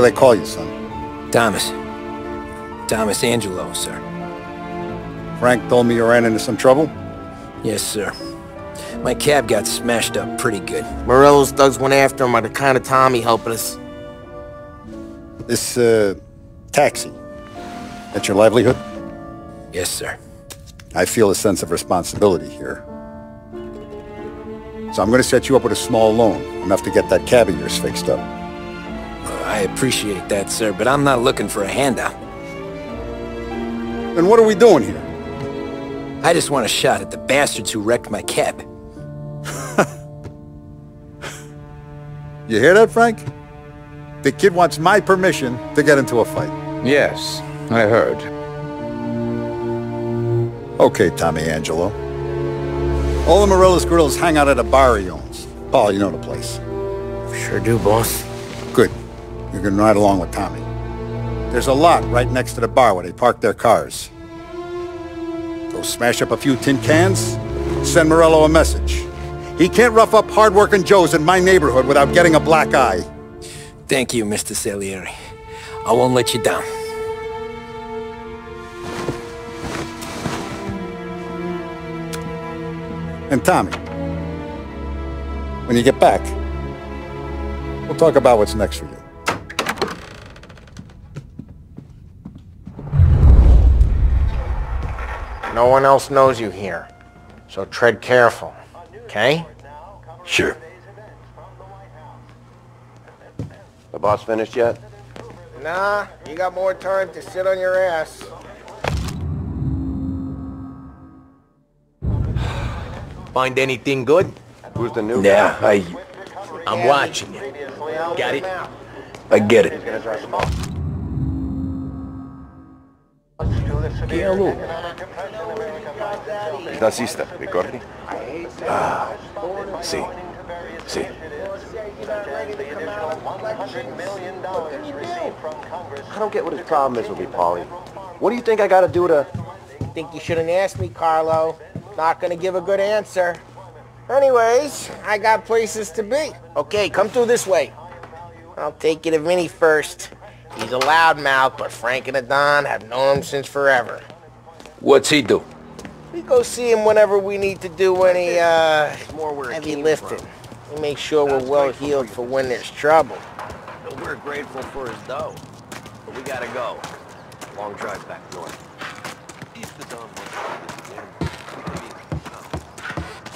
they call you, son? Thomas. Thomas Angelo, sir. Frank told me you ran into some trouble? Yes, sir. My cab got smashed up pretty good. Morello's thugs went after him by the kind of Tommy helping us. This, taxi, that's your livelihood? Yes, sir. I feel a sense of responsibility here. So I'm gonna set you up with a small loan, enough to get that cab of yours fixed up. I appreciate that, sir, but I'm not looking for a handout. Then what are we doing here? I just want a shot at the bastards who wrecked my cab. You hear that, Frank? The kid wants my permission to get into a fight. Yes, I heard. Okay, Tommy Angelo. All the Morello's grills hang out at a bar he owns. Paul, you know the place. Sure do, boss. Good. You can ride along with Tommy. There's a lot right next to the bar where they park their cars. Go smash up a few tin cans, send Morello a message. He can't rough up hard-working Joes in my neighborhood without getting a black eye. Thank you, Mr. Salieri. I won't let you down. And Tommy, when you get back, we'll talk about what's next for you. No one else knows you here, so tread careful, okay? Sure. The boss finished yet? Nah, you got more time to sit on your ass. Find anything good? Who's the new Yeah, guy? I'm watching you. Got it? I get it. Tassista, ricordi? Sì. Sì. I don't get what his problem is with me, Paulie. What do you think I gotta do to... Think you shouldn't ask me, Carlo. Not gonna give a good answer. Anyways, I got places to be. Okay, come through this way. I'll take you to Vinny first. He's a loudmouth, but Frank and the Don have known him since forever. What's he do? We go see him whenever we need to do any, heavy lifting. We make sure we're well heeled for when there's trouble. We're grateful for his dough, but we gotta go. Long drive back north. If the Don wants to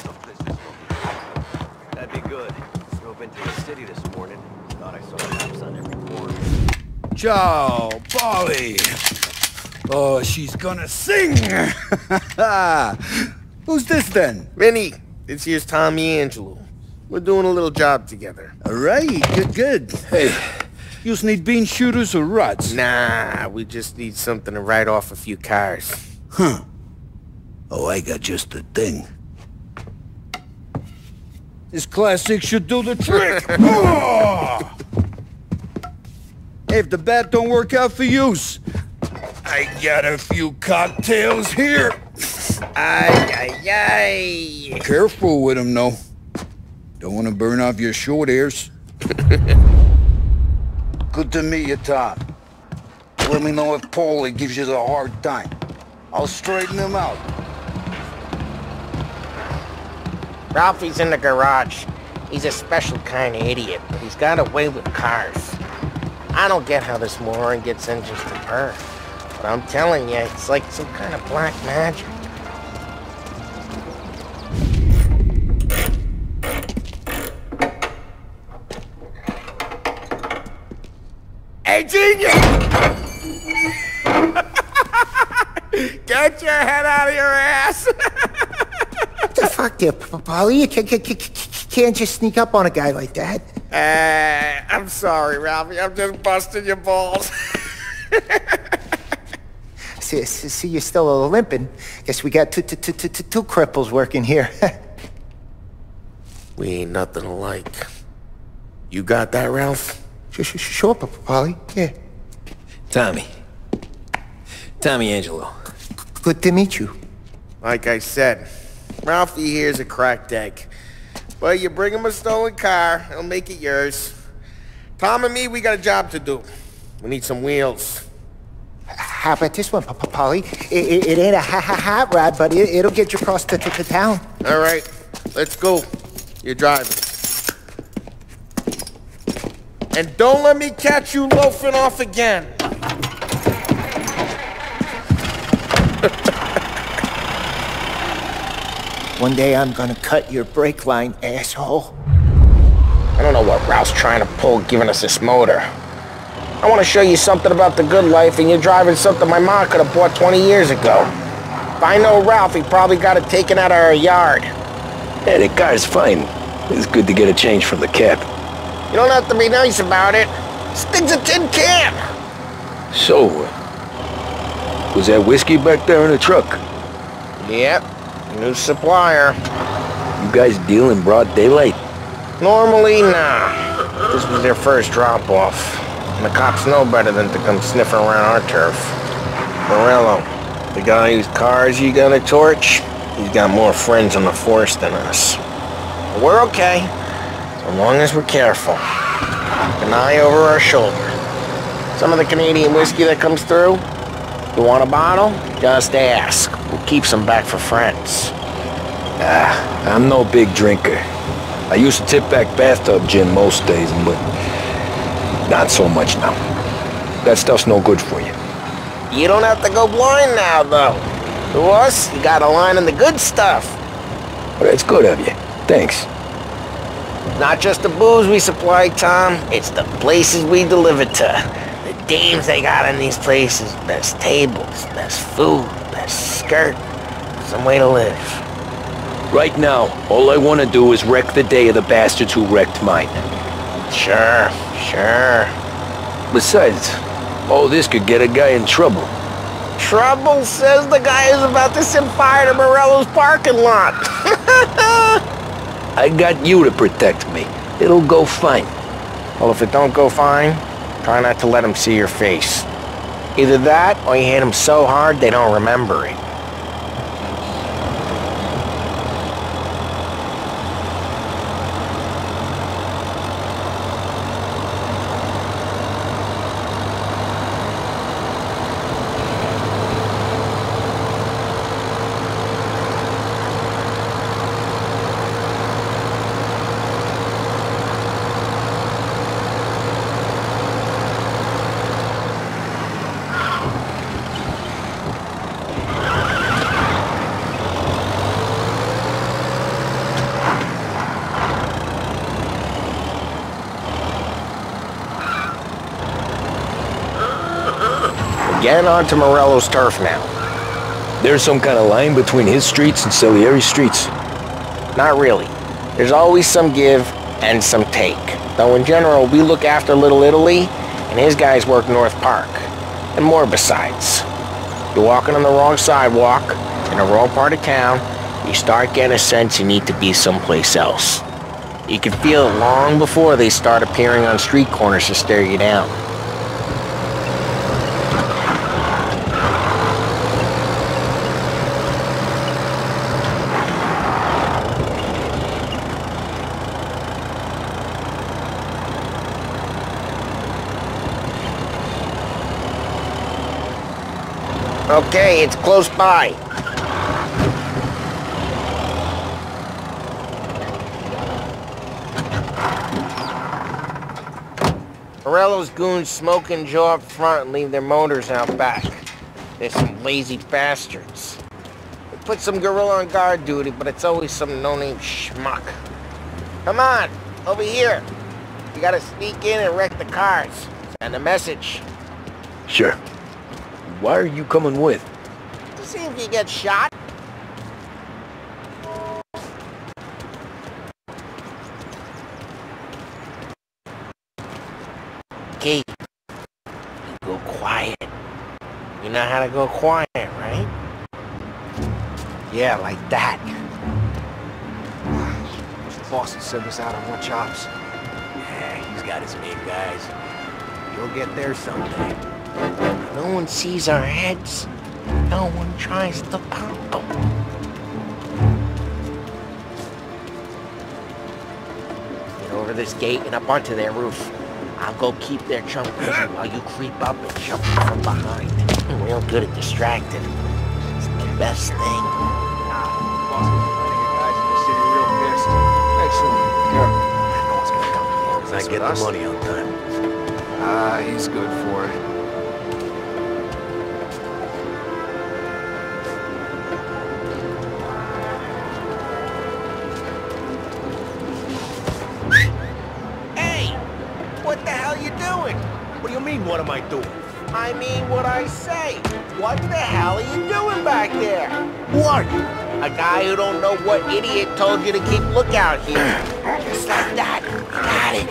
do this again, that'd be good. Drove into the city this morning. Thought I saw cops on every corner. Ciao, Polly. Oh, she's gonna sing. Who's this then? Vinny, this here's Tommy Angelo. We're doing a little job together. All right, good. Hey, you need bean shooters or rods? Nah, we just need something to write off a few cars. Huh. Oh, I got just the thing. This classic should do the trick. Oh! Hey, if the bat don't work out for use, I got a few cocktails here. Ay. Careful with them, though. Don't want to burn off your short hairs. Good to meet you, Tom. Let me know if Paulie gives you the hard time. I'll straighten him out. Ralphie's in the garage. He's a special kind of idiot, but he's got a way with cars. I don't get how this moron gets engines to burn. But I'm telling you, it's like some kind of black magic. Hey, genius! Get your head out of your ass! What the fuck there, Paulie? You can't just sneak up on a guy like that. I'm sorry, Ralphie. I'm just busting your balls. See, you're still limping. Guess we got two cripples working here. We ain't nothing alike. You got that, Ralph? Sure, Paulie. Yeah. Tommy Angelo. Good to meet you. Like I said, Ralphie here's a cracked egg. But you bring him a stolen car, he'll make it yours. Tom and me, we got a job to do. We need some wheels. How about this one, Polly? It ain't a hot rod, but it'll get you across to town. All right, let's go. You're driving. And don't let me catch you loafing off again. One day I'm gonna cut your brake line, asshole. I don't know what Ralph's trying to pull giving us this motor. I want to show you something about the good life, and you're driving something my mom could have bought 20 years ago. If I know Ralph, he probably got it taken out of our yard. Yeah, the car's fine. It's good to get a change from the cab. You don't have to be nice about it. This thing's a tin can. So, was that whiskey back there in the truck? Yep, new supplier. You guys deal in broad daylight? Normally, nah. This was their first drop-off. And the cops know better than to come sniffing around our turf. Morello, the guy whose cars you gonna torch, he's got more friends on the force than us. But we're okay, so long as we're careful. An eye over our shoulder. Some of the Canadian whiskey that comes through, you want a bottle? Just ask. We'll keep some back for friends. I'm no big drinker. I used to tip back bathtub gin most days, but not so much now. That stuff's no good for you. You don't have to go blind now, though. To us, you got a line on the good stuff. Well, that's good of you. Thanks. Not just the booze we supply, Tom. It's the places we deliver to. The dames they got in these places. Best tables, best food, best skirt. Some way to live. Right now, all I want to do is wreck the day of the bastards who wrecked mine. Sure. Besides, all this could get a guy in trouble. Trouble says the guy is about to set fire to Morello's parking lot. I got you to protect me. It'll go fine. Well, if it don't go fine, try not to let them see your face. Either that, or you hit them so hard they don't remember it. Getting onto Morello's turf now. There's some kind of line between his streets and Salieri's streets. Not really. There's always some give and some take. Though in general, we look after Little Italy, and his guys work North Park. And more besides. You're walking on the wrong sidewalk, in the wrong part of town, you start getting a sense you need to be someplace else. You can feel it long before they start appearing on street corners to stare you down. Okay, it's close by. Morello's goons smoke and jaw up front and leave their motors out back. They're some lazy bastards. They put some gorilla on guard duty, but it's always some no-name schmuck. Come on, over here. You gotta sneak in and wreck the cars. Send a message. Sure. Why are you coming with? To see if you get shot. Okay. You go quiet. You know how to go quiet, right? Yeah, like that. Boston sent us out on more jobs. Yeah, he's got his main guys. You'll get there someday. No one sees our heads. No one tries to pop them. Get over this gate and up onto their roof. I'll go keep their chunk busy while you creep up and jump from behind. I'm real good at distracting. It's the best thing. Boss is complaining you guys in the city real pissed. Excellent. I get the money on time. He's good for it. Hey! What the hell you doing? What do you mean, what am I doing? I mean what I say. What the hell are you doing back there? Who are you? A guy who don't know what idiot told you to keep lookout here. Just like that. Got it.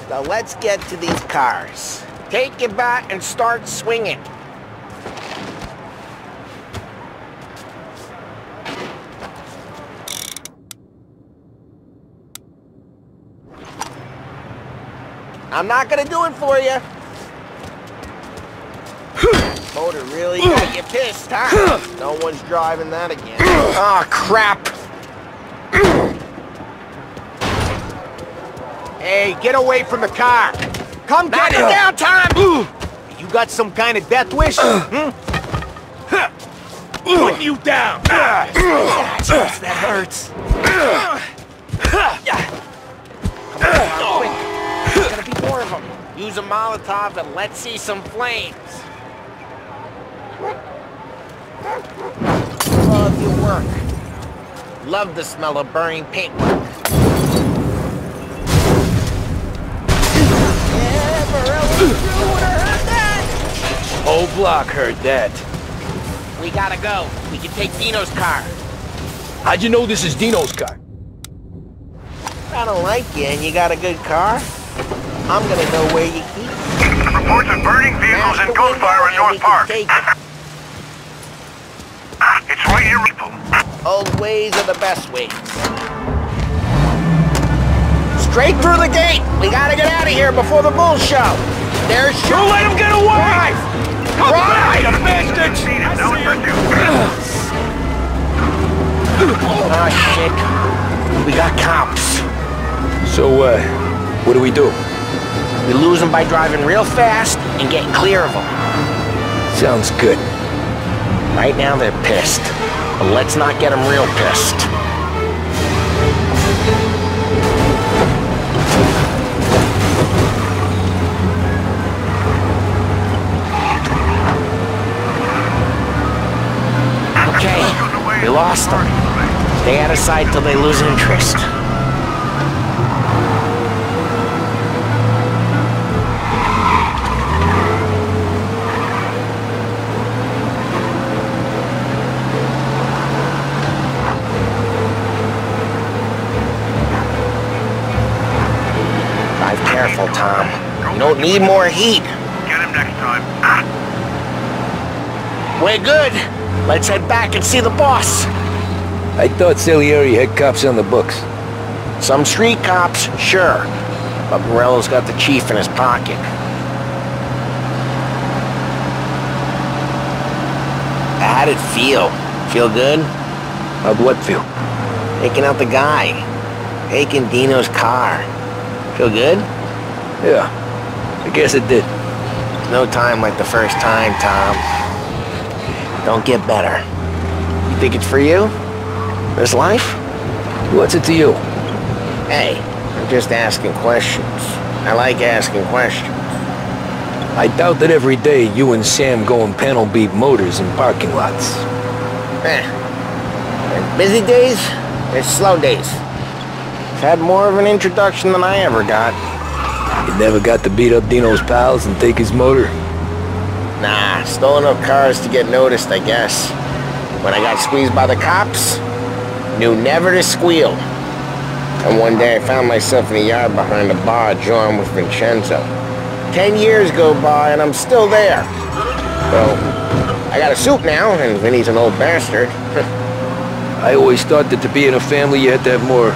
Now let's get to these cars. Take your bat and start swinging. I'm not gonna do it for you. Motor really got you pissed, huh? No one's driving that again. Oh, crap. Hey, get away from the car! Come Knock get it down, Tom! You got some kind of death wish? Putting you down! Yes, that hurts. Quick. There's gonna be more of them. Use a Molotov and let's see some flames. Love your work. Love the smell of burning paintwork. Yeah, Morello, you would've heard that. Whole block heard that. We gotta go. We can take Dino's car. How'd you know this is Dino's car? I don't like you and you got a good car. I'm gonna know where you keep it. Reports of burning vehicles and gunfire in North Park. Take it. It's right here. Old ways are the best ways. Straight through the gate! We gotta get out of here before the bull show! There's Don't let him get away! Come back, you bastards! Oh, shit. We got cops. So, what do we do? We lose them by driving real fast and getting clear of them. Sounds good. Right now they're pissed. But let's not get them real pissed. Okay, we lost them. Stay out of sight till they lose interest. Drive careful, Tom. You don't need more heat. Get him next time. We're good. Let's head back and see the boss. I thought Salieri had cops on the books. Some street cops, sure. But Morello's got the chief in his pocket. How'd it feel? Feel good? How'd what feel? Taking out the guy. Taking Dino's car. Feel good? Yeah, I guess it did. No time like the first time, Tom. Don't get better. You think it's for you? This life? What's it to you? Hey, I'm just asking questions. I like asking questions. I doubt that every day you and Sam go and panel beat motors in parking lots. There's busy days, there's slow days. I've had more of an introduction than I ever got. You never got to beat up Dino's pals and take his motor? Nah, stole enough cars to get noticed, I guess. When I got squeezed by the cops, knew never to squeal. And one day I found myself in a yard behind a bar joined with Vincenzo. 10 years go by and I'm still there. So, I got a suit now, and Vinny's an old bastard. I always thought that to be in a family you had to have more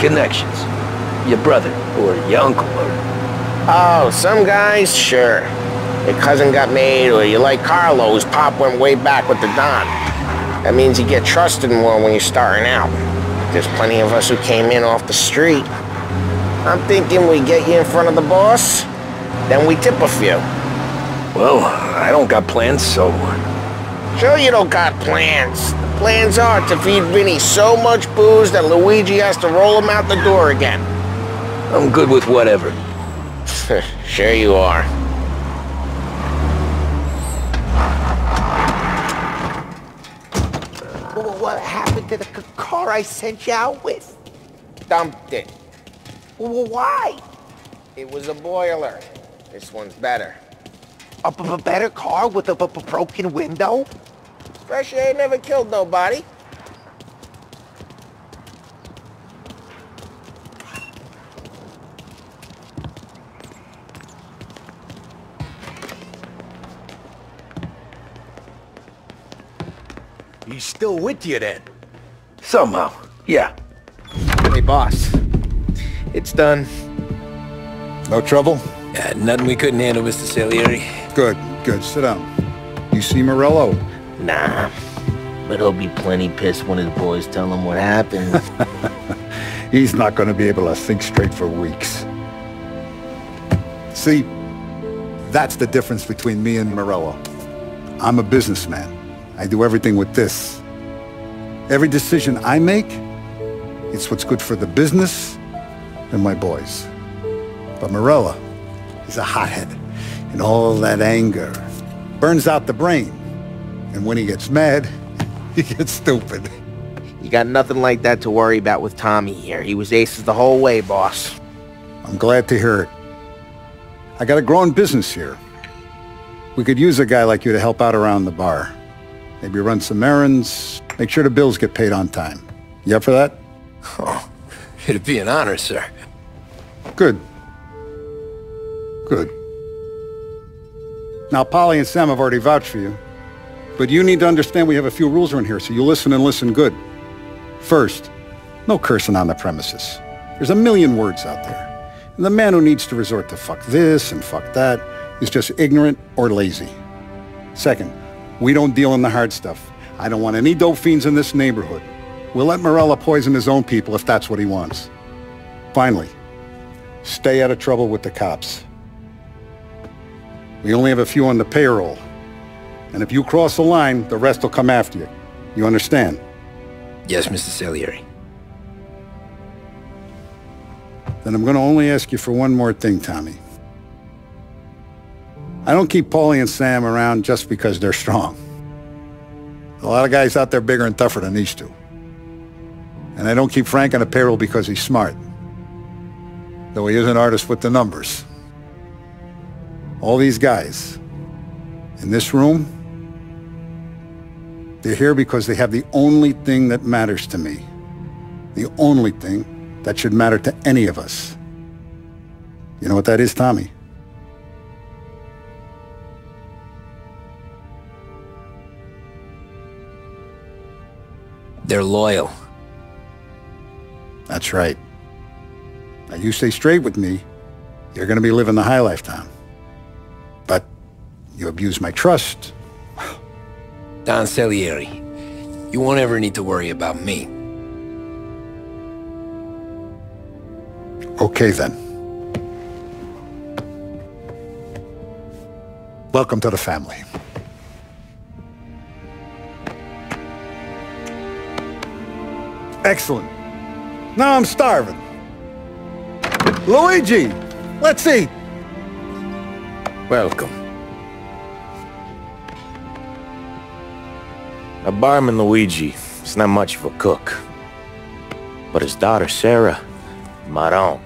connections. Your brother, or your uncle, or... Oh, some guys, sure. your cousin got made, or you like Carlo, whose pop went way back with the Don. That means you get trusted more when you're starting out. There's plenty of us who came in off the street. I'm thinking we get you in front of the boss, then we tip a few. Well, I don't got plans, so... Sure you don't got plans. The plans are to feed Vinny so much booze that Luigi has to roll him out the door again. I'm good with whatever. Sure you are. What happened to the car I sent you out with? Dumped it. Why? It was a boiler. This one's better. A better car with a broken window? Fresh air never killed nobody. He's still with you then? Somehow, yeah. Hey, boss. It's done. No trouble? Yeah, nothing we couldn't handle, Mr. Salieri. Good, good. Sit down. You see Morello? Nah. But he'll be plenty pissed when his boys tell him what happened. He's not going to be able to think straight for weeks. See, that's the difference between me and Morello. I'm a businessman. I do everything with this. Every decision I make, it's what's good for the business and my boys. But Morello is a hothead, and all that anger burns out the brain. And when he gets mad, he gets stupid. You got nothing like that to worry about with Tommy here. He was aces the whole way, boss. I'm glad to hear it. I got a growing business here. We could use a guy like you to help out around the bar. Maybe run some errands, make sure the bills get paid on time. You up for that? Oh, it'd be an honor, sir. Good. Good. Now, Polly and Sam have already vouched for you. But you need to understand we have a few rules around here, so you listen and listen good. First, no cursing on the premises. There's a million words out there. And the man who needs to resort to fuck this and fuck that is just ignorant or lazy. Second, we don't deal in the hard stuff. I don't want any dope fiends in this neighborhood. We'll let Morello poison his own people if that's what he wants. Finally, stay out of trouble with the cops. We only have a few on the payroll. And if you cross the line, the rest will come after you. You understand? Yes, Mr. Salieri. Then I'm going to only ask you for one more thing, Tommy. I don't keep Paulie and Sam around just because they're strong. A lot of guys out there bigger and tougher than these two. And I don't keep Frank on the payroll because he's smart. Though he is an artist with the numbers. All these guys in this room, they're here because they have the only thing that matters to me. The only thing that should matter to any of us. You know what that is, Tommy? They're loyal. That's right. Now you stay straight with me, you're going to be living the high life, Tom. But you abuse my trust. Don Salieri, you won't ever need to worry about me. Okay, then. Welcome to the family. Excellent. Now I'm starving. Luigi, let's eat. Welcome. A barman Luigi is not much of a cook. But his daughter Sarah, Maron.